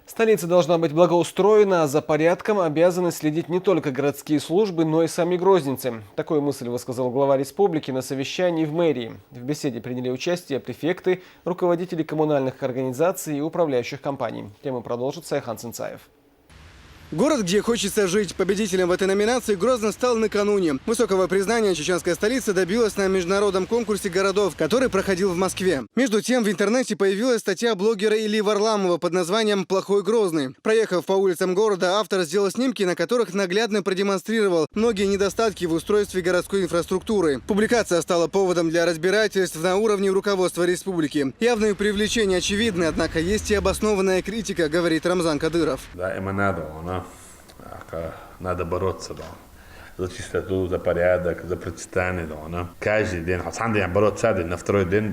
Столица должна быть благоустроена, а за порядком обязаны следить не только городские службы, но и сами грозненцы. Такую мысль высказал глава республики на совещании в мэрии. В беседе приняли участие префекты, руководители коммунальных организаций и управляющих компаний. Тему продолжит Сайхан Цинцаев. Город, где хочется жить. Победителем в этой номинации Грозный стал накануне. Высокого признания чеченская столица добилась на международном конкурсе городов, который проходил в Москве. Между тем, в интернете появилась статья блогера Ильи Варламова под названием «Плохой Грозный». Проехав по улицам города, автор сделал снимки, на которых наглядно продемонстрировал многие недостатки в устройстве городской инфраструктуры. Публикация стала поводом для разбирательств на уровне руководства республики. Явные привлечения очевидны, однако есть и обоснованная критика, говорит Рамзан Кадыров. Надо бороться, за чистоту, за порядок, за процветание, каждый день, бороться на второй день,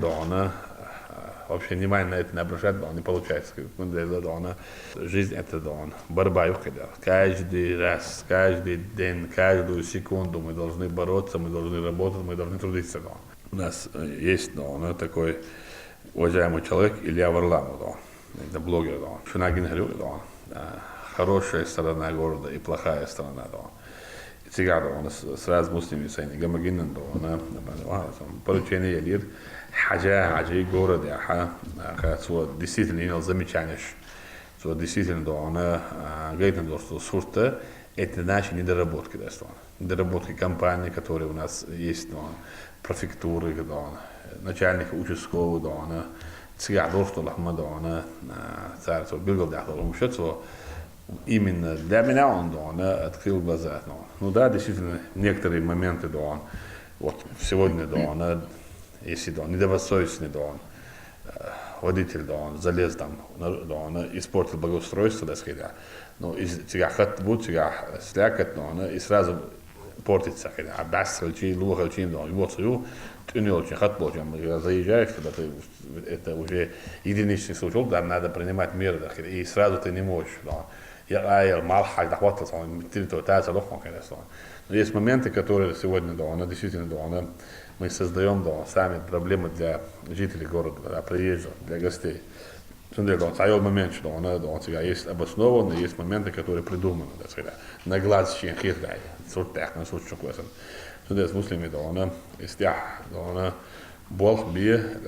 вообще внимание на это не обращать, не получается. Жизнь это, борьба, каждый раз, каждый день, каждую секунду мы должны бороться, мы должны работать, мы должны трудиться. У нас есть, такой уважаемый человек Илья Варламов, это блогер, Шунагин говорил, хорошая сторона города и плохая сторона. Сега он сразу муслими sayın гомогенен ona поручение лир хажи город so действительно замечаешь, so действительно она говорит, что сурта это наши недоработки, недоработки компаний, которые у нас есть, префектуры, начальника участкового, сега что лахмада, царство билгодахло, именно для меня он открыл глаза. Ну да, действительно, некоторые моменты, вот сегодня, если недобросовестный, водитель, залез испортил благоустройство, но сега будет слякать, и сразу портится, а без очень лучше, очень эмоцию, ты не очень хотел, заезжаешь, когда ты это уже единичный случай, да, надо принимать меры, и сразу ты не можешь, но есть моменты, которые сегодня, действительно, мы создаем, сами проблемы для жителей города, для приезжих, для гостей. Свой момент, что есть обоснованные, есть моменты, которые придуманы, на глаз хирдай, суртехна, сурчуквесен. С муслими, истях, Бог бие,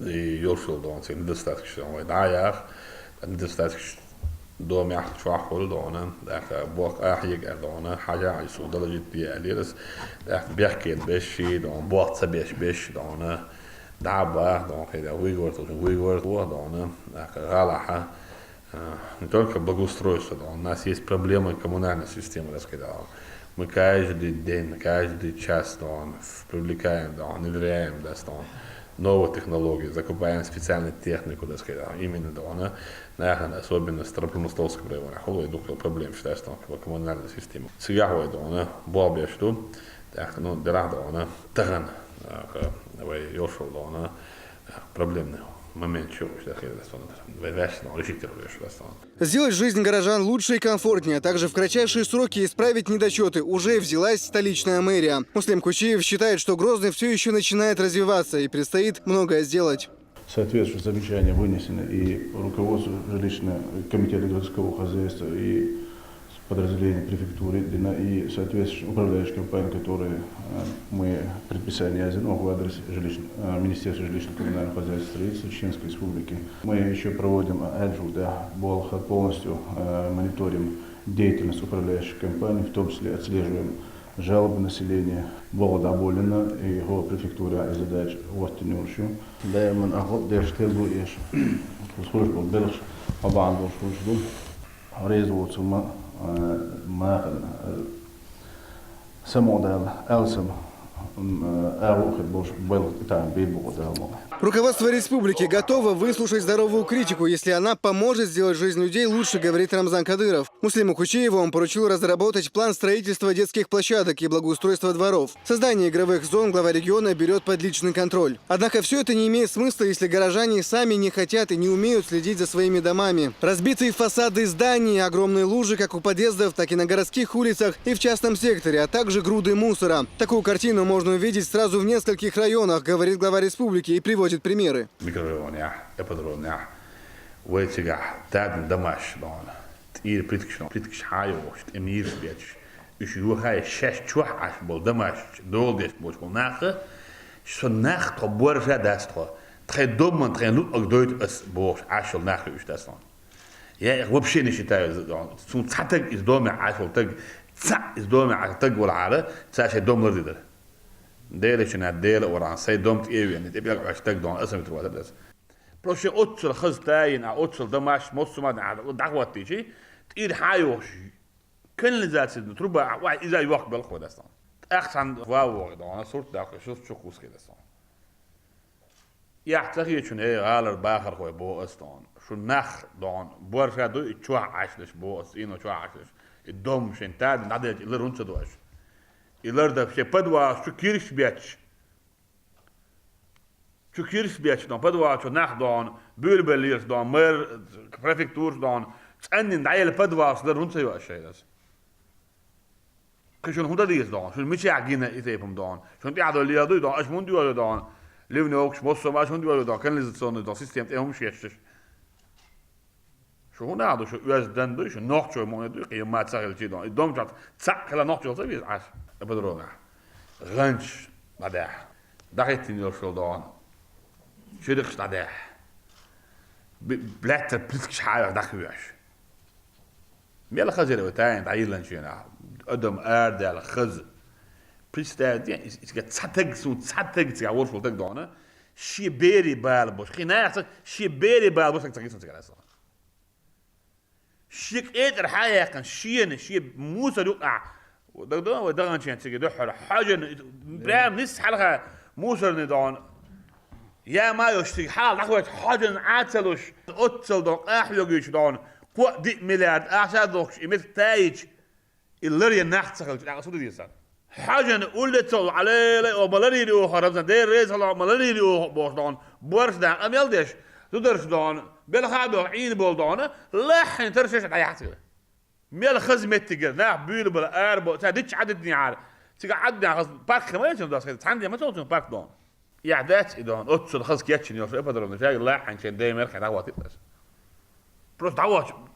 и Йоршил, недостаточно, недостаточно. دوم يحكي شو حول دونا ذاك بوق أحيق دونا حاجة عيسو درجة بياليرس ذاك بيحكي بشي دون بوق تبيش بش دونا دعبة دون كده ويغورت هو دونا ذاك غالحة не только благоустройство, у нас есть проблемы коммунальной системы, мы каждый день, каждый час привлекаем, внедряем, новые технологии, закупаем специальную технику, именно, наверное, особенно в Старопромысловском районе, холой дух проблем, считаю, что коммунальная система. Сега хой, болбе что, дырах, таган, йошел, проблемный момент, чего, Сделать жизнь горожан лучше и комфортнее, а также в кратчайшие сроки исправить недочеты уже взялась столичная мэрия. Муслим Кучиев считает, что Грозный все еще начинает развиваться и предстоит многое сделать. Соответствующие замечания вынесены и руководству жилищного комитета городского хозяйства, и подразделения префектуры, и соответствующие управляющие компании, которые мы предписание в адрес Министерства жилищно-коммунального хозяйства строительства Чеченской Республики. Мы еще проводим полностью мониторим деятельность управляющих компаний, в том числе отслеживаем жалобы населения Володоболина и его префектура и задач Востенюршу. Даем охот держтелбу еш службу белш обанду службу резолюцию ما سمودال ألسم أروح البوش بل تام بيبو دالمو. Руководство республики готово выслушать здоровую критику, если она поможет сделать жизнь людей лучше, говорит Рамзан Кадыров. Муслиму Кучиеву он поручил разработать план строительства детских площадок и благоустройства дворов. Создание игровых зон глава региона берет под личный контроль. Однако все это не имеет смысла, если горожане сами не хотят и не умеют следить за своими домами. Разбитые фасады зданий, огромные лужи как у подъездов, так и на городских улицах и в частном секторе, а также груды мусора. Такую картину можно увидеть сразу в нескольких районах, говорит глава республики и приводит примеры. ويتشجع تاد دمش دون تير بريتكش حايوش امير بيتش ايش يوخا شش تشوح عش بول دمش دول ديش بوش بول ناخه شو ناخ تبور جا داستو تخي دوم تخي لوت اك دوت اس بوش عاشل ناخه ايش داستون يا وبشي نشي تاي سو تحتك از دوم عاشل تك تسع از دوم عاشل تك ولا عاله تسع شي دوم لرديدر ديلش نا ديل وران سي دوم تيوي يعني تبي لك عش تك دون اسم تروح داس بروشي اوتسل خز تاين اوتسل دمش موسو ما دعوه تيجي تير حايوش كل ذات تربع واحد اذا يوقف بالخو داستون احسن واو دون صورت داخل شوف شوكوس كده داستون يحتاج شون ايه غالر باخر خوي بو استون شو نخ دون بورشا دو تشوا عاشلش بو اس انو تشوا عاشلش الدوم شن تاد نادي اللي رونت دوش اللي ده في بدوا شو كيرش بياتش شو كيرش بياتش دون بدوا شو نخ دون بولبليرس دون مر بريفكتور دون تاني ندعي بدوا اللي رونت يو اشي داس كشون هو ديس دون شو مش عجينه ايتيبم دون شو انت قاعد اللي دون اش مونديو دون ليفني اوكش موسو ما شون ديو دون كان لزتون دون سيستم تاعهم شيش شو هنا هذا شو ياز دان دوش نوخ شو مون دو قيمات ساغل تي دون دوم جات تسع كلا نوخ شو تبي عاش بدرونا غنش بعدها دقيت نيو شو دون شو دخش بعدها بلات بلتكش حاجه داخويش ميل خزر وتاين دايلن شينا ادم ارد على خز بريستاد يعني إذا تصدق تيجي ورفل تك دونه شي بيري بال بوش خينا يحصل شي بيري بال بوش تك تيجي أصلا شيك إيه الحياة كان شي موسى يقع ودغن شيء تيجي دحر حاجة برام نص حلقة موسى ندون يا ما يشتي حال نحو حاجة عاتلوش أتصل دون أحيوجيش دون قوة دي مليار أحسن دوش إمت تايج اللي ينحت سخل أقصد دي صار حاجة نقول تصل عليه أو ملاري أو خربنا دير ريز على ملاري أو بوش دون بورش ده أميل ديش تدرس دون بالخابة عين بول دون لحن ترشش على حسب ميل خزمة تجر ناح بيل بلا أربع تدش عدد نيار تقعدني على بارك ما يجون داس عندي ما تقول بارك دون يعدات دون أتصل خز كيتشن يوصل أبدا من شيء لحن شيء دايما يركع دعوة تبس بروس دعوة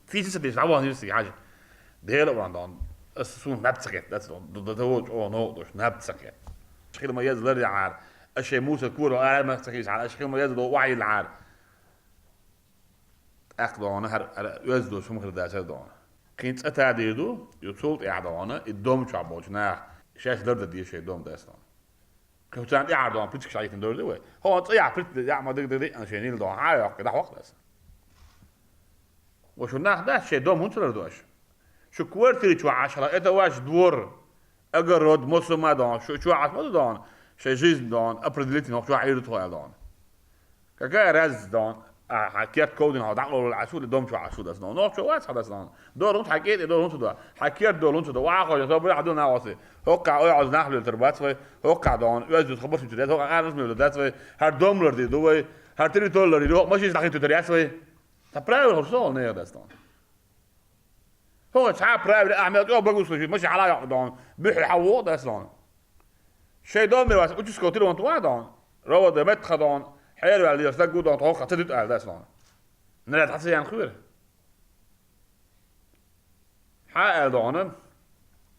في سيس دعوة نفسي حاجة دير وراندون السون نبتسكت that's دوج او نو دوش نبتسكت شكل ما يز لري عار اشي موسى كورو ما تسكيش على اشي ما يز دو وعي العار اخدون هر يزدو شو مخر داش دون كنت اتاديدو يوصلت اعدونه الدوم شعبوجنا شاش درد دي شي دوم داستون كنت عندي اعدون بيتك شايف ندور دي هو طيع بيت يا ما دغ انا شينيل دون هاي كده وقت بس وشو ناخد شي دوم هونتر دوش شو كوارتري شو 10 إذا واش دور أجرد موسم ما دون شو 10 ما دون شيء جيز دون أبردلتي نوع شو عيرو تويا دون كأجا راز دون حكيت كودين هذا عقله العسول دوم شو عسول دون نوع شو واش هذا دون دور نوع حكيت دور نوع دون حكيت دور نوع دون واقع يصير عدون ناوسي هوقع أو عز نحل التربات في هوقع دون يجوز خبرت في تريات هوقع أنا اسمه الولدات في هر دوملر دي دوي هر تري تولر دي هو ماشي داخل تريات في تبراوي هرسول نير دون هو تعب برايفت اعمل او بقول شيء ماشي على يقدون بيحي حوض اصلا شيء دومي واس وجس كوتي وانت وادون رو ده مت خدون حلو اللي يصدق دون توقع تدت قال ده اصلا نلا تحسي يعني خير حق دون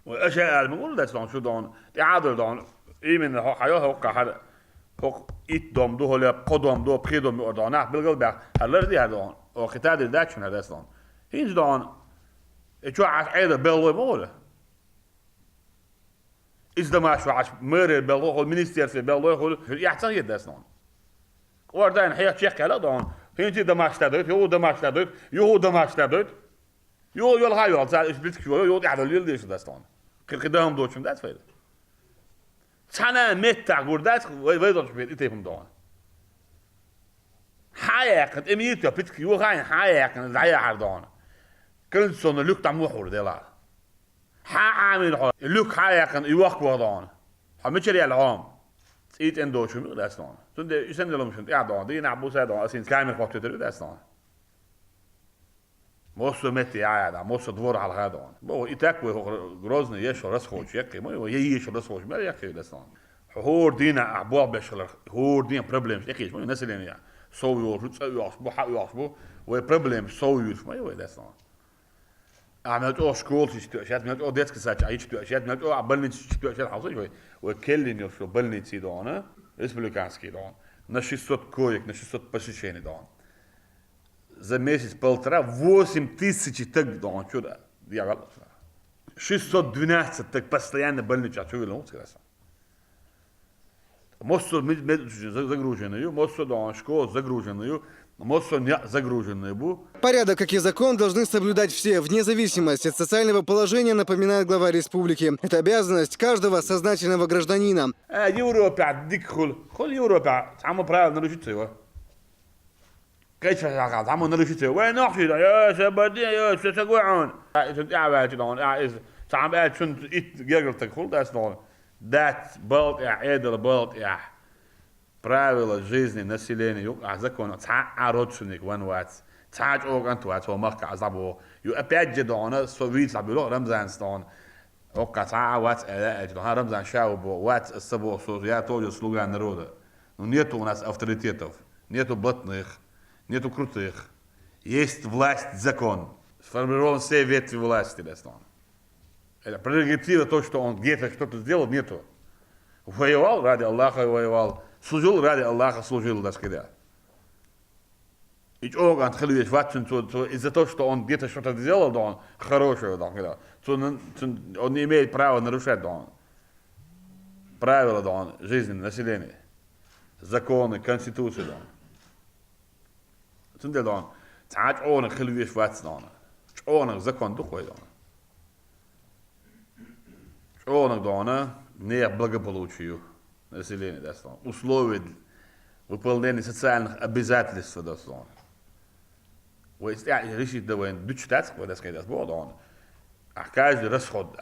واشياء بنقول ده اصلا شو دون تعادل دون اي من حياه وقع هذا فوق ايت دوم دو هلا قدوم دو بريدوم دون بالقلب هل دي هذون او قتال داكشن هذا اصلا هينج دون شو عاش عيدا بلوي مولا إذا ما شو عاش مير بلوي هو المينستير في بلوي هو يحتاج يدرسون وردين حياة شيخ على دون هنتي دماغ تدرس يو دماغ تدرس يو دماغ تدرس يو الهاي يو تاع إيش شو يو يعرف اللي ليش درسون كده هم دوتشم ده فيل سنة مت تعقودات ويدرس في إتيهم دون حياة قد إميتها بتك يو غاين حياة قد زعيا عردون كل سنة لوك تعمل حور ديلا عامل حور لوك حياة كان يوقف وضعنا حمشي العام تيت إندو شو ده أصلاً تند يسند لهم شو قاعد دي نعبو سادة أسين كامل قطع تدري ده أصلاً موسو متي عاد موسو دور على هذا بو يتاكوي هو غروزنا يشو راس خوش يكي ما هو يشو راس خوش ما يكي ده أصلاً حور دينا أعبوه بشلر حور دين بروبلمز يكيش ما الناس اللي يعني sovuyor, çeviriyor, bu hayıyor bu. Ve problem sovuyor mu ya destan. Ahmet o şkol istiyor, şahmet o detski saç ay istiyor, şahmet o balniç istiyor, şahmet hazır ve kellin şu balniçi de ona, respublikanski de ona. На 600 коек, на 600 посещений да он. За месяц-полтора 8000 так да он чудо. Я говорю. 612 так постоянно больничный, а что вы думаете, красава? Моссо загруженную, моссо да он школу загруженную, моссо не загруженную бу. Порядок, как и закон, должны соблюдать все, вне зависимости от социального положения, напоминает глава республики. Это обязанность каждого сознательного гражданина. Европа дикхул, хол Европа, самое правильно нарушить его. كيف عم نرشته وين نحكي يا شباب يا شو تقولون يا بعد دون يا صعب قاعد شنو جيجل تقول ده دون that بلد يا عدل بلد يا правила жизни населения юг а закон تعرضشنك وين وات تعج اوغ انت وات هو مكه عذابو يو опять же دون سويت عبلو رمضان دون اوكا تعا وات رمضان شاوبو وات السبو я тоже слуга народа но нету у нас авторитетов нету блатных. Нету крутых. Есть власть, закон. Сформирован все ветви власти. Это прерогатива то, что он где-то что-то сделал, нету. Воевал ради Аллаха, воевал. Служил ради Аллаха, служил, так сказать. И он отхилует из-за того, что он где-то что-то сделал, да он хорошего, да, он не имеет права нарушать, да он. Правила, да он, жизни, населения. Законы, конституции, да он. Toen dan, taart oren geluid wat dan. Oren zakon toch wel dan. Oren dan, не благополучию населения достан. Условия выполнения социальных обязательств достан. Вот я решил довольно дучитать, вот так сказать, вот он. А каждый расход,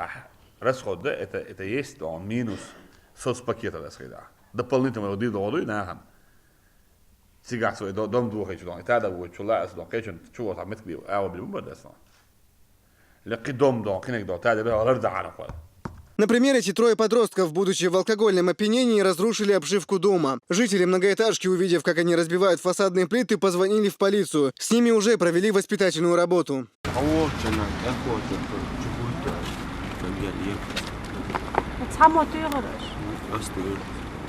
да, это есть он минус соцпакета, так сказать. Дополнительно воды до воды нахам. Сигар свой дом двух еще дом. Это да будет чула, дом, конечно, чего там меткли, а он блин будет достан. Легкий дом дом, кинек дом, это да, ларда арахвал. На примере эти трое подростков, будучи в алкогольном опьянении, разрушили обшивку дома. Жители многоэтажки, увидев, как они разбивают фасадные плиты, позвонили в полицию. С ними уже провели воспитательную работу.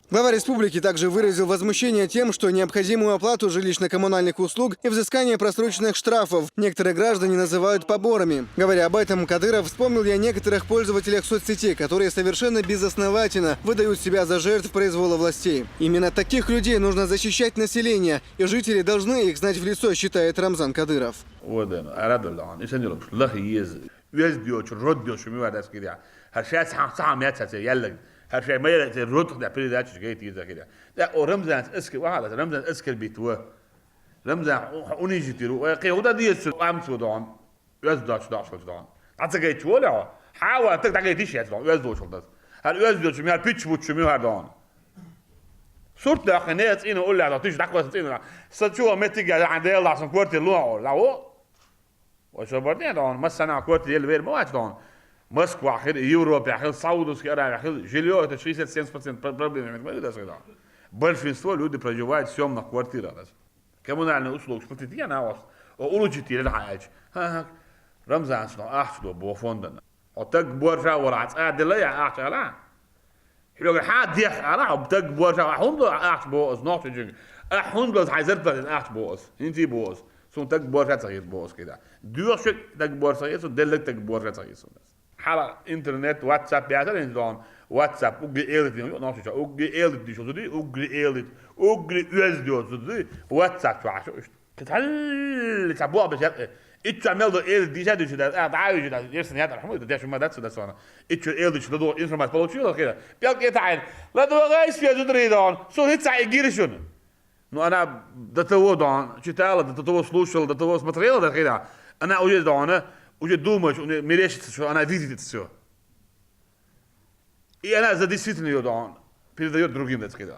Глава республики также выразил возмущение тем, что необходимую оплату жилищно-коммунальных услуг и взыскание просроченных штрафов некоторые граждане называют поборами. Говоря об этом, Кадыров вспомнил и о некоторых пользователях соцсетей, которые совершенно безосновательно выдают себя за жертв произвола властей. Именно таких людей нужно защищать население, и жители должны их знать в лицо, считает Рамзан Кадыров. هر شيء ما يلقى الرد ده بري داتش جاي تيجي كده لا ورمزان اسكي واحد رمزان اسكي البيت و رمزان اونيجي تيرو قي ودا ديس امس ودون يزداش داش ودون حتى جاي ولا حاول تك جاي تيش يزدون يزدوش ودون هل يزدوش مي بيتش بوتش مي هردون صرت داخنيت انه اقول على تيش داك وسطين ستشو متي عند يلا عشان كورتي لو لا هو وشو بردين دون مثلا كورتي يل غير ما دون Москва, Европа, Саудовская Аравия, жилье это 67% проблем. Большинство людей проживают в съемных квартирах. Коммунальные услуги, смотрите, я на вас. Улучшите الحياة. رمضان شنو أحسن بوفندنا. وتكبر شاورات. دليا أحسن لا. يقول حد يخ بتكبر شاورات. هندو أحسن بوس نقطة جن. هندو هيزرت بس أحسن بوس. أنتي بوس. سون تكبر شات صغير بوس كده. ديوش تكبر صغير سون دلك تكبر شات صغير سون. حالا انترنت واتساب بيعتبر انسان واتساب اوغي ايلت ديو نوشا اوغي ايلت دي شو دي اوغي ايلت اوغي يوز ديو دي واتساب شو كتحل تابوا بس اتش عمل دو ايلت دي جادو جدا عايز جدا يرسن هذا الحمد ده شو ما داتس ده سونا اتش ايلت شو دو انفورمات بولوتشيو كده بيلك يتعين لا دو غايس في جدريدون سو هيتسا يجيرشون نو انا دتو دون читала دتو слушал دتو смотрел ده كده انا اوجد دون уже думаешь, мерещится, что она видит это все. И она за действительно ее он передает другим, так сказать.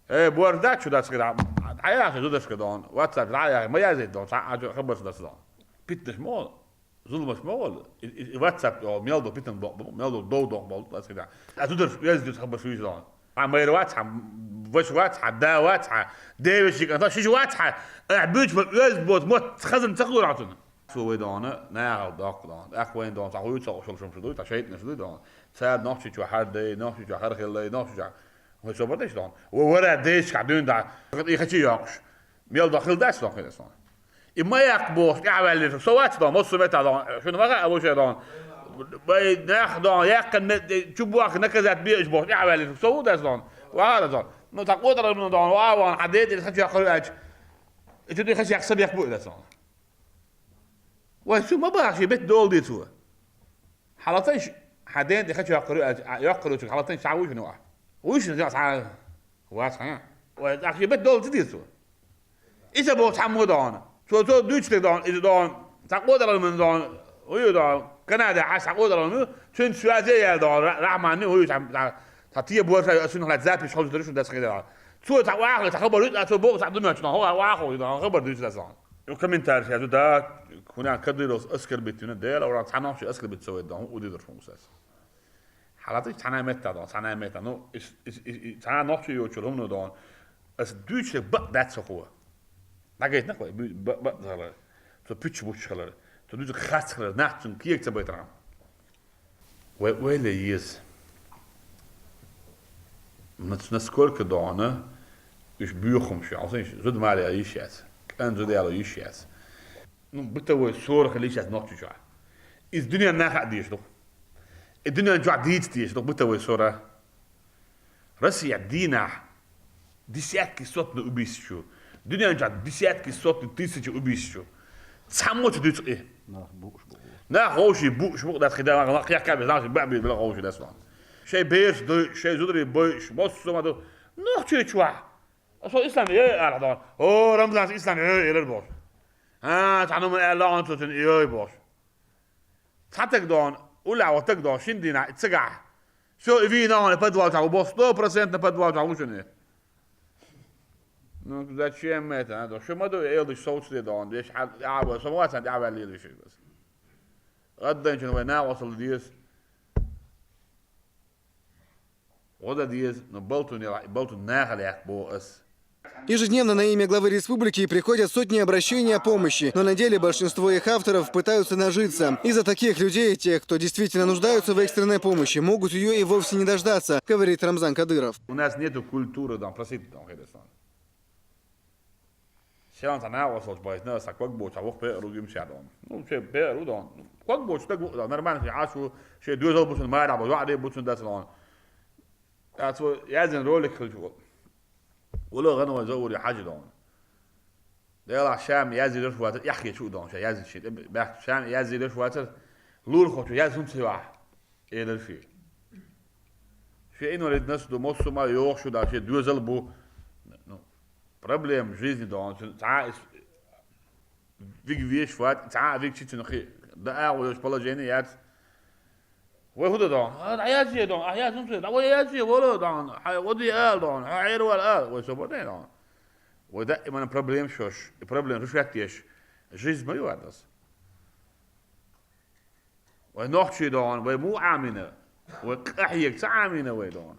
بوردات شو ده كده عياش شو ده كده واتساب عياش ما يزيد ده خبر ده ده بيتش مول ظلم مول واتساب او ميلدو بيتن ميلدو دو ده كده اتودر يزيد خبر شو ده ما يرواتش وش واتحة دا واتحة ديوشيك أنت شيء واتحة أعبيش بيزبط موت خزن تقدر عطنا سوي دانا ناقل داق دان أخوين دان تعويض صار شو شو تعشيت نشدو دان ساد نحشي شو حد نحشي شو حرق اللي نحشي شو هو شو بديش دان وورا ديش قاعدين دا يخشي ياقش ميل داخل داش داخل داش إما يقبوش يعمل سوات دان مصر متى دان شنو بقى أول شيء دان ناخدان يقن شبواك نكزات بيش بوش يعمل سو داش دان وهذا دان نو تقدر من دان وان حديد اللي خشي ياخذ اج تدي خشي يحسب يقبو داش دان وشو ما بقى شيء بيت دول دي سوا حالتين حدين دي خشي يقروا حالتين شعوي شنو واحد وش نجا تعال واضح وأخي بيت دول تدي سوا إذا بوش حمودان شو دوتش دان إذا دان تقدر من دان ويدان كندا عاش تقدر منه شن شوازي دان رحماني هو تعطيه بورس أسنو على زابي شو درش ده كده شو تعواقل تخبر لا شو بوش عدنا شنو هو واقع ده خبر دوتش ده وكمنتار يا ده كنا كديروس أسكر بيتنا ده لو رانتنا شو أسكر بتسوي ده ودي درفون مساس حالاتي تنا متى ده تنا متى نو تنا نحشي يوتشلهم نو دان as Duitsche dat zo goed. Dat gaat nog wel. Zalen. Zo pitch moet schelen. Zo doet het gas schelen. Nacht zo'n kiek te beter aan. Wel is. Met zo'n skolke dagen. Dus buurkom je als eens. Zo de maar je is. En zo de alle is. Nu bitte we zorgen liefst nog te gaan. Is dunia nacht die is toch? Het dunia joa dit die is toch bitte we zorgen. Russia dina. Десятки, сотни убийств. Дуня десятки, сотни, тысячи убийств. Само te doet er. Na roosje boek dat gedaan maar ja kan we baby wil roosje dat staan. Zij beers de zij zodra boy mos zo maar nog tjua. Zo islam ja dan. Oh Ramzan islam ja er bos. تعالوا من اعلان tot een eeuw bos. Tatek dan ولا وتك dan شندنا تسقع. Zo wie nou بدوا تاع bos 100% بدوا تاع وشنو. Ну, зачем это? Что мы делаем, что мы делаем? Здесь я бы самого сам делал лишь бس. غدا شنو وين وصل ديس. غدا ديس نبلتو ناخليك بوس. Ежедневно на имя главы республики приходят сотни обращений о помощи, но на деле большинство их авторов пытаются нажиться. Из-за таких людей, тех, кто действительно нуждаются в экстренной помощи, могут ее и вовсе не дождаться, говорит Рамзан Кадыров. У нас нету культуры, там, просить, там, Själv han är så bara när så kvar bort av uppe och gym själv. Nu ser bär då. Kvar bort det går när man har så شيء دوز بوش ما يلعب وعد بوش ده سلام. alltså يازن رولك خلجو. ولا غنوا زوري حاجه دون. ده عشان يازي له شويه يحكي شو دون شيء يازي شيء عشان يازي له شويه لول خو يازم سوا الى الفي. شيء انه الناس دو مص ما يوخ شو ده شيء دوز بو проблем в жизни да он виж вот та вичи ну да а положение я вы худо да я же да я же да я же вот да вот я да хайр ولا вот что будет да ودائما проблем شوش проблем شو يحتاج жизнь ما يوادس ونحشي دون ومو عامنه وقحيك تعامنه ويدون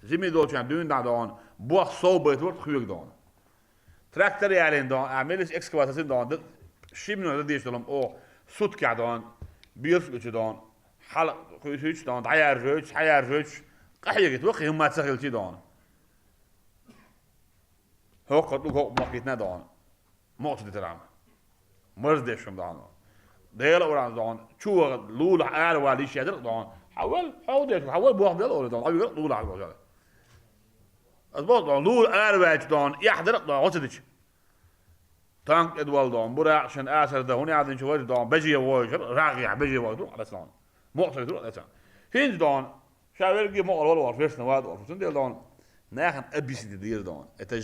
زمي دوت دون دون بوخ صوبت wordt gehuurd دون Traktor yani dan amelish ekskavatasyon dan shimno da diyesh dalam o sutka dan biyos dan hal kuyuch dan hayar qahiya git waqi huma tsakhilti dan ho qadu go maqitna dan moqt ditram mazdeshum dan dela oran dan chu lul al wali shadir dan حاول بواحد يلا dan abi lul al wali أضبط لول أربعة دون يحضر دون عطدش تانك إدوال دون برا عشان آسر ده هوني عادين شوي دون بجي وايش راقي بجي وايش على سلام مقصد يروح على سلام فين دون شاور جي مقر ولا ورفيش نواد ورفيش دون ناخن أبيس دير دون это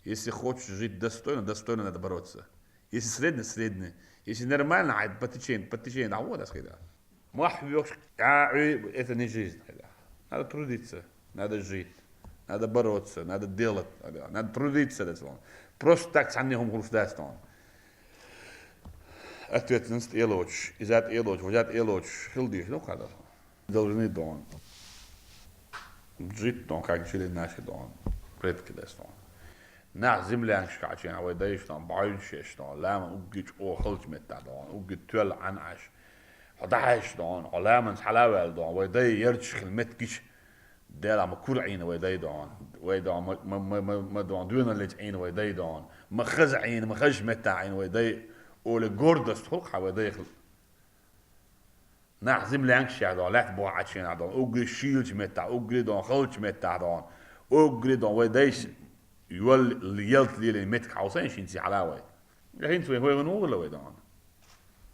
если хочешь жить достойно надо бороться если средне если нормально عاد потечение вот это сказать محبوش это не жизнь надо трудиться надо жить надо бороться, надо делать, надо трудиться, да, просто так ценнихом хрустастон. Ответственность элоч, изат элоч, взят элоч, хилдиш, ну когда должны дон. жить, как жили наши предки. Nacht земляншкачи, а вы даешь байншеш, лам угич охолж метадон, угич төл анаш. هداش دون علامة حلاوة دون ويداي يرجع المتكش ديلا مكور عين ويداي دون ويدون ما دون دون اللي عين ويداي دون ما خز عين ما خج متى عين ويداي أول جوردس تخلق ويداي نعزم لانش دون لا تبغى عشان دون أوجري شيلج متى أوجري دون خلج متى دون أوجري دون ويدايش يول اللي يلت لي المتك عاوزين شينسي حلاوة الحين شوي هو نقول له دون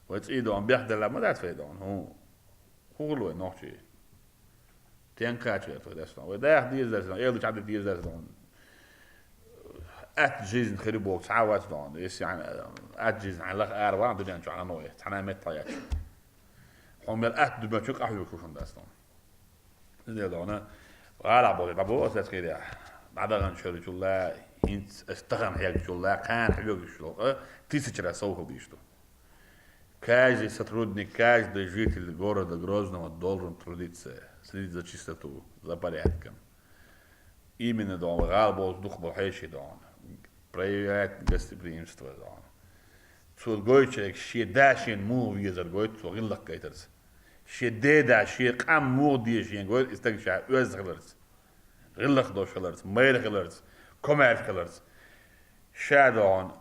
وتسيدون بيحضر لما لا تفيدون هو لو نوتشي تين كاتشي تفيدون وده يحدي يزدون يلو تعدي يزدون أتجيزن خريبوك تعاوت دون يس يعني أتجيزن على أربعة دنيا شو على نوع تحنا متطيع هم الأت دبنا شو أحيو كوشن داستون زي دونا غالب بودي بابو أساس كده بعد غن شو شو الله إنت استغرم هيك شو الله كان حلو شو تيسير سووا بيشتو Каждый сотрудник, каждый житель города Грозного должен трудиться, следить за чистоту, за порядком. Именно дом Галбол, дух Бахеши дом, проявляет гостеприимство дом. Цургой человек, щедашен му визер гойт, цургиллах гайтерс. Щедеда, щекам му дишен гойт, истек ша өз хилерс. Гиллах дош хилерс, мейр хилерс, коммерс хилерс. Ша дом,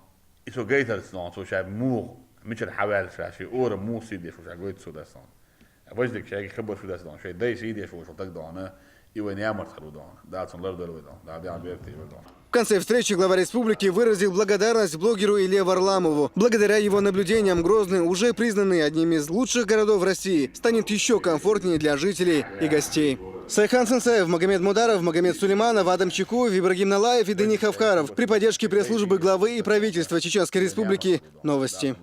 исо гайтерс дом, so ша му مش الحوال شاشي اور مو سيدي شو شاغويت سوداسون وجدك شاغي خبر سوداسون شي داي سيدي شو شو так دون и вы не амортхару дон датсон лордер вы дон да да верти вы дон. В конце встречи глава республики выразил благодарность блогеру Илье Варламову. Благодаря его наблюдениям Грозный, уже признанный одним из лучших городов России, станет еще комфортнее для жителей и гостей. Сайхан Сенсаев, Магомед Мударов, Магомед Сулейманов, Адам Чекуев, Ибрагим Налаев и Дени Хавкаров. При поддержке пресс-службы главы и правительства Чеченской Республики. Новости.